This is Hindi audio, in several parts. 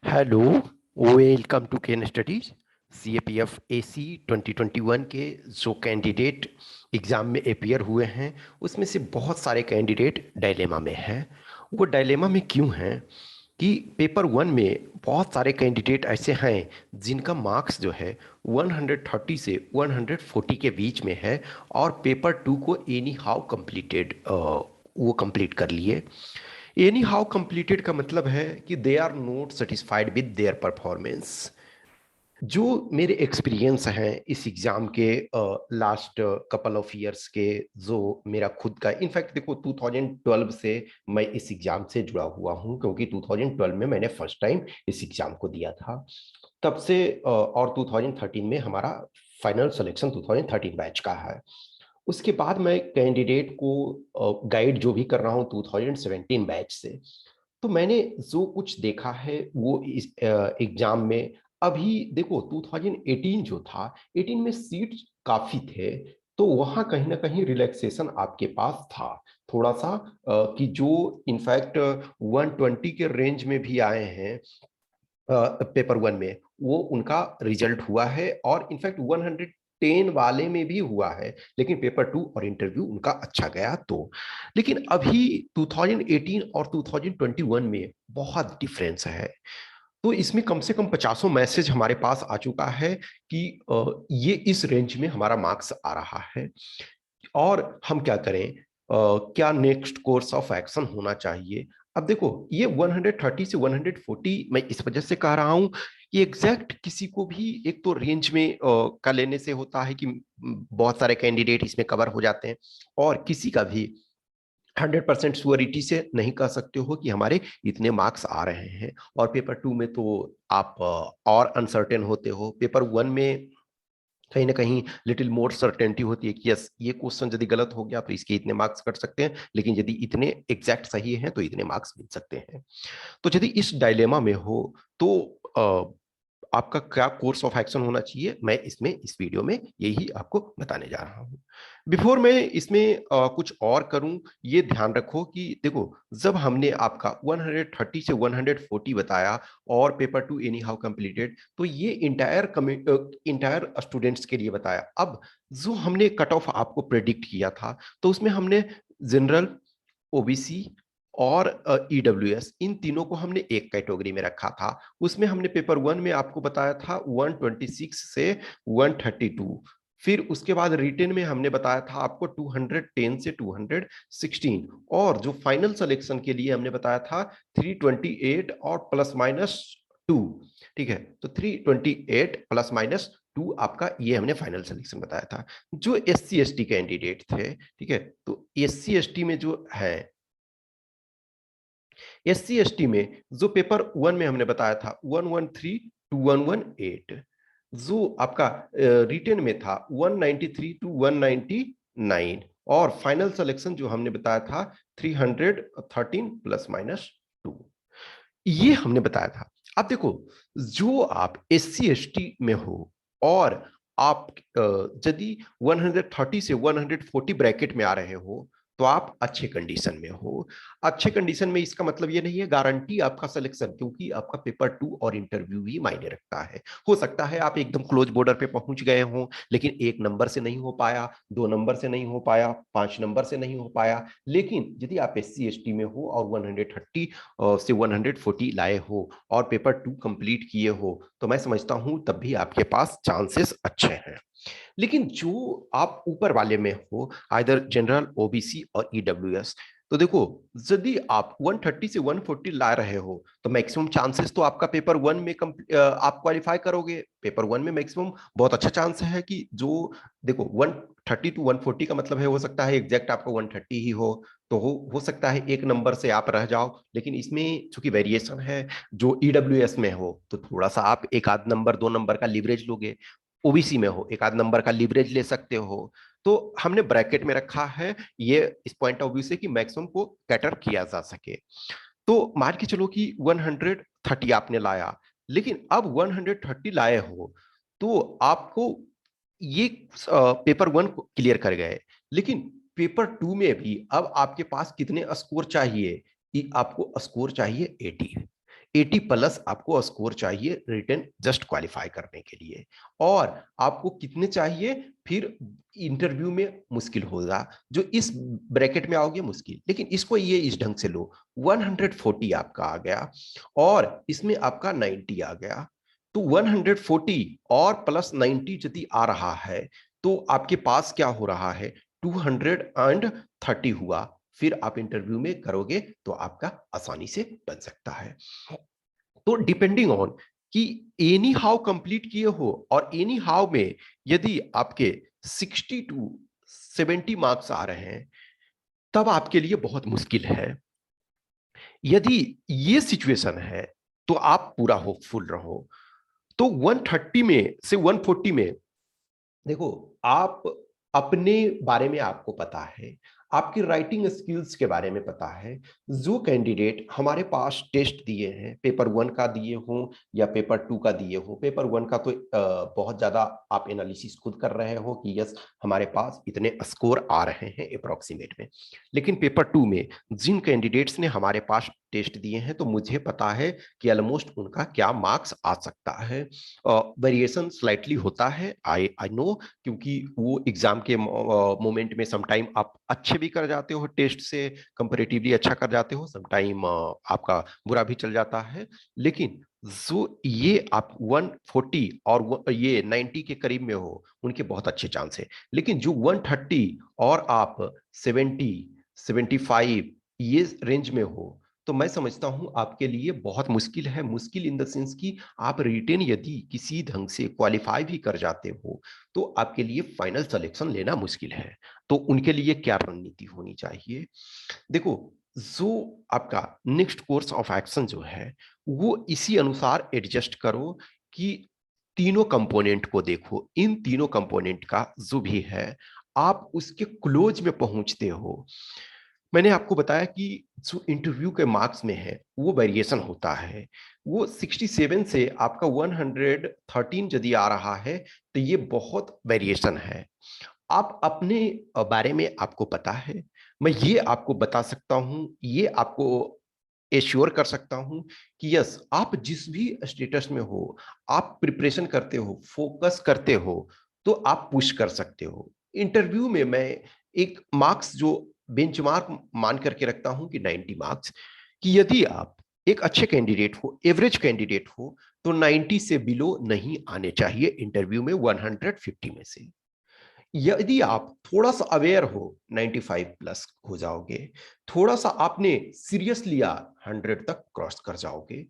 Hello, welcome to Ken studies. CAPF AC 2021 के जो कैंडिडेट एग्ज़ाम में अपियर हुए हैं उसमें से बहुत सारे कैंडिडेट डायलेमा में हैं। वो डायलेमा में क्यों हैं कि पेपर वन में बहुत सारे कैंडिडेट ऐसे हैं जिनका मार्क्स जो है 130 से 140 के बीच में है और पेपर टू को एनी हाउ कंप्लीटेड वो कंप्लीट कर लिए। एनी हाउ कंप्लीटेड का मतलब है कि they are not satisfied with their performance. जो मेरे एक्सपीरियंस हैं इस एग्जाम के लास्ट कपल ऑफ इयर्स के, जो मेरा खुद का इनफैक्ट देखो 2012 से मैं इस एग्जाम से जुड़ा हुआ हूं, क्योंकि 2012 में मैंने फर्स्ट टाइम इस एग्जाम को दिया था। तब से और 2013 में हमारा फाइनल सिलेक्शन 2013 बैच का है। उसके बाद मैं कैंडिडेट को गाइड जो भी कर रहा हूँ 2017 बैच से। तो मैंने जो कुछ देखा है वो इस एग्जाम में, अभी देखो 2018 जो था, 18 में सीट काफी थे, तो वहां कहीं ना कहीं रिलैक्सेशन आपके पास था थोड़ा सा, कि जो इनफैक्ट 120 के रेंज में भी आए हैं पेपर वन में, वो उनका रिजल्ट हुआ है और इनफैक्ट 110 वाले में भी हुआ है, लेकिन पेपर टू और इंटरव्यू उनका अच्छा गया। तो लेकिन अभी 2018 और 2021 में बहुत डिफरेंस है। तो इसमें कम से कम 50 मैसेज हमारे पास आ चुका है कि ये इस रेंज में हमारा मार्क्स आ रहा है और हम क्या करें, क्या नेक्स्ट कोर्स ऑफ एक्शन होना चाहिए। अब देखो ये 130 से 140 मैं इस वजह से कह रहा हूं कि एग्जैक्ट किसी को भी एक तो रेंज में का लेने से होता है कि बहुत सारे कैंडिडेट इसमें कवर हो जाते हैं, और किसी का भी 100% श्योरिटी से नहीं कह सकते हो कि हमारे इतने मार्क्स आ रहे हैं। और पेपर टू में तो आप और अनसर्टेन होते हो। पेपर वन में कहीं ना कहीं लिटिल मोर सर्टेनिटी होती है कि यस, ये क्वेश्चन यदि गलत हो गया तो इसके इतने मार्क्स कट सकते हैं, लेकिन यदि इतने एग्जैक्ट सही हैं तो इतने मार्क्स मिल सकते हैं। तो यदि इस डायलेमा में हो तो आपका क्या कोर्स ऑफ एक्शन होना चाहिए, मैं इसमें इस वीडियो में यही आपको बताने जा रहा हूं। बिफोर मैं इसमें कुछ और करूं, ये ध्यान रखो कि देखो, जब हमने आपका 130 से 140 बताया और paper to any how completed, तो ये इंटायर स्टूडेंट्स के लिए बताया। अब जो हमने कट ऑफ आपको प्रेडिक्ट किया था, तो उसमें हमने जनरल, ओबीसी और ईडब्ल्यूएस, इन तीनों को हमने एक कैटेगरी में रखा था। उसमें हमने पेपर वन में आपको बताया था 126 से 132। फिर उसके बाद रिटेन में हमने बताया था आपको 210 से 216, और जो फाइनल सिलेक्शन के लिए हमने बताया था 328 और प्लस माइनस 2। ठीक है, तो 328 प्लस माइनस 2 आपका ये हमने फाइनल सिलेक्शन बताया था। जो SC ST कैंडिडेट थे, ठीक है, तो SC ST में जो है, SC ST में जो पेपर वन में हमने बताया था 113 टू 118, जो आपका रिटेन में था 193 टू 199, और फाइनल सिलेक्शन जो हमने बताया था 313 प्लस माइनस 2, ये हमने बताया था। अब देखो, जो आप SC ST में हो और आप यदि 130 से 140 ब्रैकेट में आ रहे हो, तो आप अच्छे कंडीशन में हो। अच्छे कंडीशन में इसका मतलब ये नहीं है गारंटी आपका सिलेक्शन, क्योंकि आपका पेपर टू और इंटरव्यू ही मायने रखता है। हो सकता है आप एकदम क्लोज बॉर्डर पे पहुंच गए हो, लेकिन 1 नंबर से नहीं हो पाया, 2 नंबर से नहीं हो पाया, 5 नंबर से नहीं हो पाया। लेकिन यदि आप SC ST में हो और 130 से 140 लाए हो और पेपर टू कंप्लीट किए हो, तो मैं समझता हूं तब भी आपके पास चांसेस अच्छे हैं। लेकिन जो आप ऊपर वाले में हो, आइदर जनरल, ओबीसी और ईडब्ल्यूएस, तो देखो, यदि आप 130 से 140 ला रहे हो तो मैक्सिमम चांसेस तो आपका पेपर वन में आप क्वालिफाई करोगे। पेपर वन में मैक्सिमम बहुत अच्छा चांस है कि जो, देखो 130 टू 140 का मतलब है, हो सकता है एग्जैक्ट आपका 130 ही हो, तो हो सकता है 1 नंबर से आप रह जाओ। लेकिन इसमें चूंकि वेरिएशन है, जो ईडब्ल्यूएस में हो तो थोड़ा सा आप 1 आध नंबर 2 नंबर का लीवरेज लोगे, ओबीसी में हो 1 आध नंबर का लीवरेज ले सकते हो। तो हमने ब्रैकेट में रखा है ये इस पॉइंट ऑफ व्यू से कि मैक्सिमम को कैटर किया जा सके। तो मान के चलो कि 130 आपने लाया, लेकिन अब 130 लाए हो तो आपको ये पेपर वन क्लियर कर गए, लेकिन पेपर टू में भी अब आपके पास कितने स्कोर चाहिए, कि आपको स्कोर चाहिए 80। 80 प्लस आपको स्कोर चाहिए रिटन जस्ट क्वालिफाई करने के लिए। और आपको कितने चाहिए फिर इंटरव्यू में मुश्किल होगा, जो इस ब्रैकेट में आओगे मुश्किल, लेकिन इसको ये इस ढंग से लो, 140 आपका आ गया और इसमें आपका 90 आ गया, तो 140 और प्लस 90 यदि आ रहा है तो आपके पास क्या हो रहा है, 230 हुआ। फिर आप इंटरव्यू में करोगे तो आपका आसानी से बन सकता है। तो डिपेंडिंग ऑन कि एनी हाउ कंप्लीट किए हो, और एनी हाउ में यदि आपके 60 टू 70 मार्क्स आ रहे हैं तब आपके लिए बहुत मुश्किल है। यदि ये सिचुएशन है तो आप पूरा होपफुल रहो। तो 130 में से 140 में देखो, आप अपने बारे में आपको पता है, आपकी राइटिंग स्किल्स के बारे में पता है। जो कैंडिडेट हमारे पास टेस्ट दिए हैं, पेपर 1 का दिए हों या पेपर 2 का दिए हो, पेपर 1 का तो बहुत ज्यादा आप एनालिसिस खुद कर रहे हो कि यस हमारे पास इतने स्कोर आ रहे हैं अप्रोक्सीमेट में। लेकिन पेपर 2 में जिन कैंडिडेट्स ने हमारे पास टेस्ट दिए हैं तो मुझे पता है कि ऑलमोस्ट उनका क्या मार्क्स आ सकता है। वेरिएशन स्लाइटली होता है, आई आई नो, क्योंकि वो एग्जाम के मोमेंट में समटाइम आप अच्छे भी कर जाते हो, टेस्ट से कंपैरेटिवली अच्छा कर जाते हो, समटाइम आपका बुरा भी चल जाता है। लेकिन जो ये आप 140 और ये 90 के करीब में हो उनके बहुत अच्छे चांस है। लेकिन जो 130 और आप 70 75 ये रेंज में हो तो मैं समझता हूं आपके लिए बहुत मुश्किल है। मुश्किल इन द सेंस कि आप रिटेन यदि किसी ढंग से क्वालिफाई भी कर जाते हो तो आपके लिए फाइनल सिलेक्शन लेना मुश्किल है। तो उनके लिए क्या रणनीति होनी चाहिए? देखो, जो आपका नेक्स्ट कोर्स ऑफ एक्शन जो है वो इसी अनुसार एडजस्ट करो कि तीनों कंपोनेंट को देखो, इन तीनों कंपोनेंट का जो भी है आप उसके क्लोज में पहुंचते हो। मैंने आपको बताया कि जो इंटरव्यू के मार्क्स में है वो वेरिएशन होता है। वो 67 से आपका 113 यदि आ रहा है तो ये बहुत वेरिएशन है। आप अपने बारे में आपको पता है, मैं ये आपको बता सकता हूं, ये आपको एश्योर कर सकता हूं कि यस आप जिस भी स्टेटस में हो, आप प्रिपरेशन करते हो, फोकस करते हो तो आप पुश कर सकते हो। इंटरव्यू में मैं एक मार्क्स जो बेंचमार्क मान करके रखता हूं कि 90 मार्क्स, कि यदि आप एक अच्छे कैंडिडेट हो, एवरेज कैंडिडेट हो तो 90 से बिलो नहीं आने चाहिए इंटरव्यू में 150 में से। यदि आप थोड़ा सा अवेयर हो 95 प्लस हो जाओगे, थोड़ा सा आपने सीरियस लिया 100 तक क्रॉस कर जाओगे,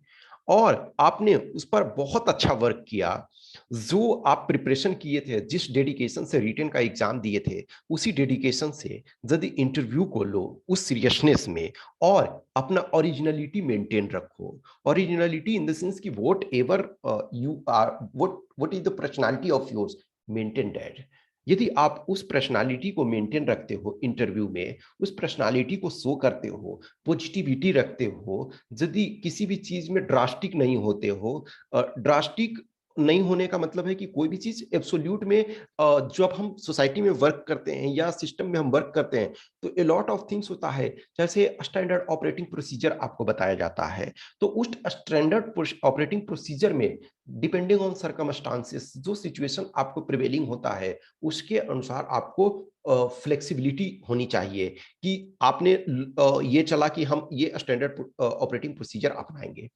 और आपने उस पर बहुत अच्छा वर्क किया, जो आप प्रिपरेशन किए थे, जिस डेडिकेशन से रिटन का एग्जाम दिए थे उसी डेडिकेशन से यदि इंटरव्यू को लो उस सीरियसनेस में, और अपना ओरिजिनलिटी मेंटेन रखो। ओरिजिनलिटी इन द सेंस कि whatever you are, what is the personality of yours, maintain that. यदि आप उस पर्सनालिटी को मेंटेन रखते हो इंटरव्यू में, उस पर्सनालिटी को शो करते हो, पॉजिटिविटी रखते हो, यदि किसी भी चीज में ड्रास्टिक नहीं होते हो, ड्रास्टिक नहीं होने का मतलब है कि कोई भी चीज एब्सोल्यूट में, जब हम सोसाइटी में वर्क करते हैं या सिस्टम में हम वर्क करते हैं तो ए लॉट ऑफ थिंग्स होता है, जैसे स्टैंडर्ड ऑपरेटिंग प्रोसीजर आपको बताया जाता है। तो उस स्टैंडर्ड ऑपरेटिंग प्रोसीजर में डिपेंडिंग ऑन सर्कमस्टांसेस जो सिचुएशन आपको प्रिवेलिंग होता है उसके अनुसार आपको फ्लेक्सिबिलिटी होनी चाहिए कि आपने ये चला कि हम ये स्टैंडर्ड ऑपरेटिंग प्रोसीजर अपनाएंगे,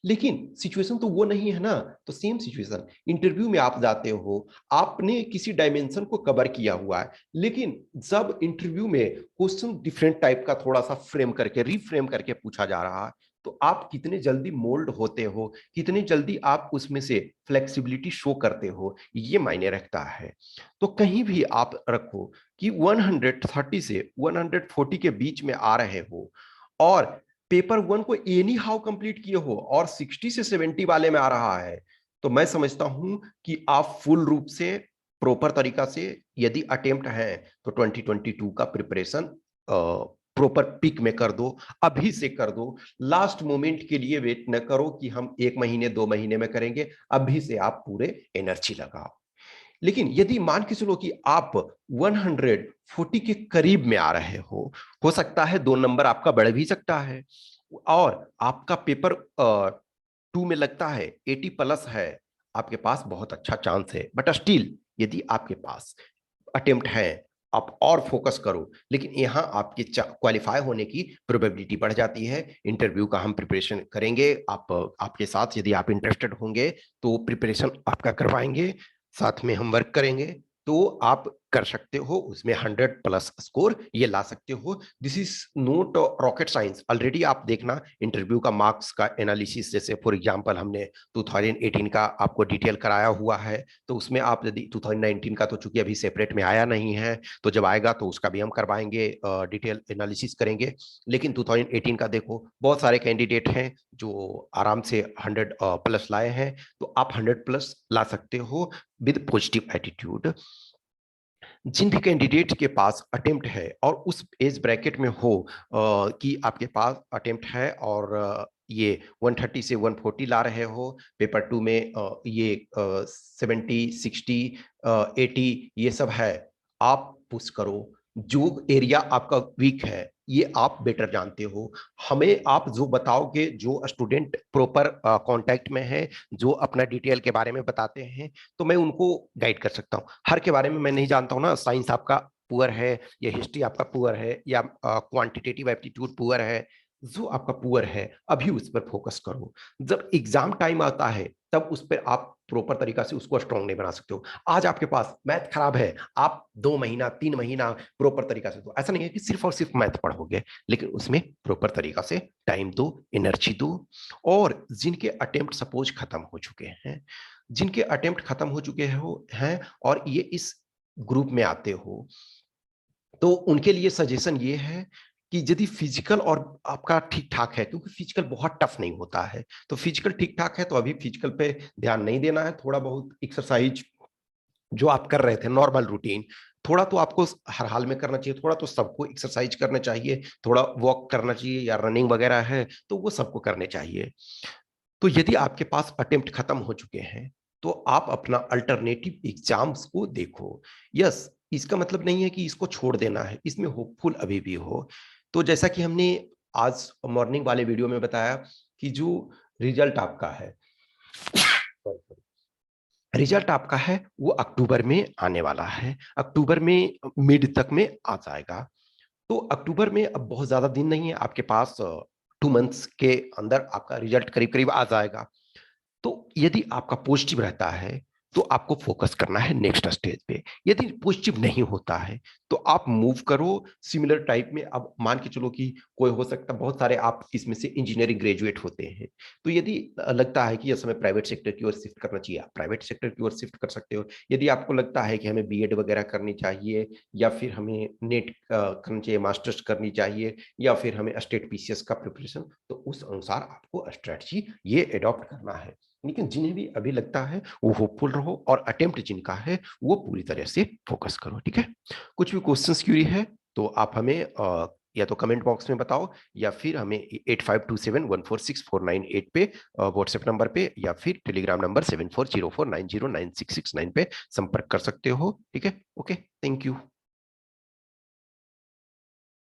लेकिन सिचुएशन तो वो नहीं है ना। तो सेम सिचुएशन इंटरव्यू में आप जाते हो, आपने किसी डायमेंशन को कवर किया हुआ है, लेकिन जब इंटरव्यू में क्वेश्चन डिफरेंट टाइप का थोड़ा सा फ्रेम करके रीफ्रेम करके पूछा जा रहा है तो आप कितने जल्दी मोल्ड होते हो, कितनी जल्दी आप उसमें से फ्लेक्सिबिलिटी शो करते हो, ये मायने रखता है। तो कहीं भी आप रखो कि 130 से 140 के बीच में आ रहे हो और पेपर 1 को एनी हाउ कंप्लीट किए हो और 60 से 70 वाले में आ रहा है, तो मैं समझता हूं कि आप फुल रूप से प्रॉपर तरीका से यदि अटेम्प्ट है तो 2022 का प्रिपरेशन प्रॉपर पिक में कर दो, अभी से कर दो। लास्ट मोमेंट के लिए वेट न करो कि हम 1 महीने 2 महीने में करेंगे, अभी से आप पूरे एनर्जी लगाओ। लेकिन यदि मान के चलो कि आप 140 के करीब में आ रहे हो सकता है 2 नंबर आपका बढ़ भी सकता है, और आपका पेपर 2 में लगता है 80 प्लस है, आपके पास बहुत अच्छा चांस है। बट स्टिल यदि आपके पास अटेम्प्ट है, आप और फोकस करो, लेकिन यहाँ आपके क्वालिफाई होने की प्रोबेबिलिटी बढ़ जाती है। इंटरव्यू का हम प्रिपरेशन करेंगे, आप आपके साथ, यदि आप इंटरेस्टेड होंगे तो प्रिपरेशन आपका करवाएंगे, साथ में हम वर्क करेंगे, तो आप कर सकते हो उसमें 100 प्लस स्कोर ये ला सकते हो। This is note rocket science. Already आप देखना इंटरव्यू का मार्क्स का एनालिसिस, जैसे फॉर एग्जांपल हमने 2018 का आपको डिटेल कराया हुआ है, तो उसमें आप यदि 2019 का तो चूंकि अभी सेपरेट में आया नहीं है, तो जब आएगा तो उसका भी हम करवाएंगे, डिटेल एनालिसिस करेंगे। लेकिन 2018 का देखो, बहुत सारे कैंडिडेट हैं जो आराम से 100 प्लस लाए हैं, तो आप 100 प्लस ला सकते हो विद पॉजिटिव एटीट्यूड। जिन भी कैंडिडेट के पास अटेम्प्ट है और उस एज ब्रैकेट में हो कि आपके पास अटेम्प्ट है और ये 130 से 140 ला रहे हो, पेपर 2 में ये 70 60 80 ये सब है, आप पुश करो। जो एरिया आपका वीक है ये आप बेटर जानते हो, हमें आप जो बताओगे, जो स्टूडेंट प्रॉपर कांटेक्ट में है, जो अपना डिटेल के बारे में बताते हैं, तो मैं उनको गाइड कर सकता हूँ। हर के बारे में मैं नहीं जानता हूँ ना, साइंस आपका पुअर है या हिस्ट्री आपका पुअर है या क्वांटिटेटिव एप्टीट्यूड पुअर है, जो आपका पुअर है अभी उस पर फोकस करो। जब एग्जाम टाइम आता है तब उस पर आप प्रॉपर तरीका से उसको स्ट्रॉन्ग नहीं बना सकते हो। आज आपके पास मैथ खराब है, आप 2 महीना 3 महीना प्रॉपर तरीका से, तो ऐसा नहीं है कि सिर्फ और सिर्फ मैथ पढ़ोगे, लेकिन उसमें प्रॉपर तरीका से टाइम दो, एनर्जी दो। और जिनके अटेम्प्ट सपोज खत्म हो चुके हैं, जिनके अटेम्प्ट खत्म हो चुके हैं और ये इस ग्रुप में आते हो, तो उनके लिए सजेशन ये है कि यदि फिजिकल और आपका ठीक ठाक है, क्योंकि फिजिकल बहुत टफ नहीं होता है, तो फिजिकल ठीक ठाक है तो अभी फिजिकल पे ध्यान नहीं देना है। थोड़ा बहुत एक्सरसाइज जो आप कर रहे थे नॉर्मल रूटीन, थोड़ा तो आपको हर हाल में करना चाहिए, थोड़ा तो सबको एक्सरसाइज करना चाहिए, थोड़ा वॉक करना चाहिए या रनिंग वगैरह है तो वो सबको करने चाहिए। तो यदि आपके पास अटेम्प्ट खत्म हो चुके हैं, तो आप अपना अल्टरनेटिव एग्जाम्स को देखो। यस, इसका मतलब नहीं है कि इसको छोड़ देना है, इसमें होपफुल अभी भी हो। तो जैसा कि हमने आज मॉर्निंग वाले वीडियो में बताया कि जो रिजल्ट आपका है, रिजल्ट आपका है वो अक्टूबर में आने वाला है, अक्टूबर में मिड तक में आ जाएगा। तो अक्टूबर में अब बहुत ज्यादा दिन नहीं है आपके पास, 2 मंथ्स के अंदर आपका रिजल्ट करीब करीब आ जाएगा। तो यदि आपका पॉजिटिव रहता है तो आपको फोकस करना है नेक्स्ट स्टेज पे। यदि पॉजिटिव नहीं होता है तो आप मूव करो सिमिलर टाइप में। अब मान के चलो कि कोई हो सकता, बहुत सारे आप इसमें से इंजीनियरिंग ग्रेजुएट होते हैं, तो यदि लगता है कि यस हमें प्राइवेट सेक्टर की ओर शिफ्ट करना चाहिए, आप प्राइवेट सेक्टर की ओर शिफ्ट कर सकते हो। यदि आपको लगता है कि हमें बीएड वगैरह करनी चाहिए या फिर हमें नेट करनी चाहिए, मास्टर्स करनी चाहिए या फिर हमें स्टेट पीसीएस का प्रिपरेशन, तो उस अनुसार आपको स्ट्रेटजी ये अडॉप्ट करना है। लेकिन जिन्हें भी अभी लगता है वो होपफुल रहो और अटेम्प्ट जिनका है वो पूरी तरह से फोकस करो, ठीक है। कुछ भी क्वेश्चंस क्यूरी है तो आप हमें या तो कमेंट बॉक्स में बताओ या फिर हमें 8527146498 पे व्हाट्सएप नंबर पे या फिर टेलीग्राम नंबर 7404909669 पे संपर्क कर सकते हो, ठीक है। Okay, thank you.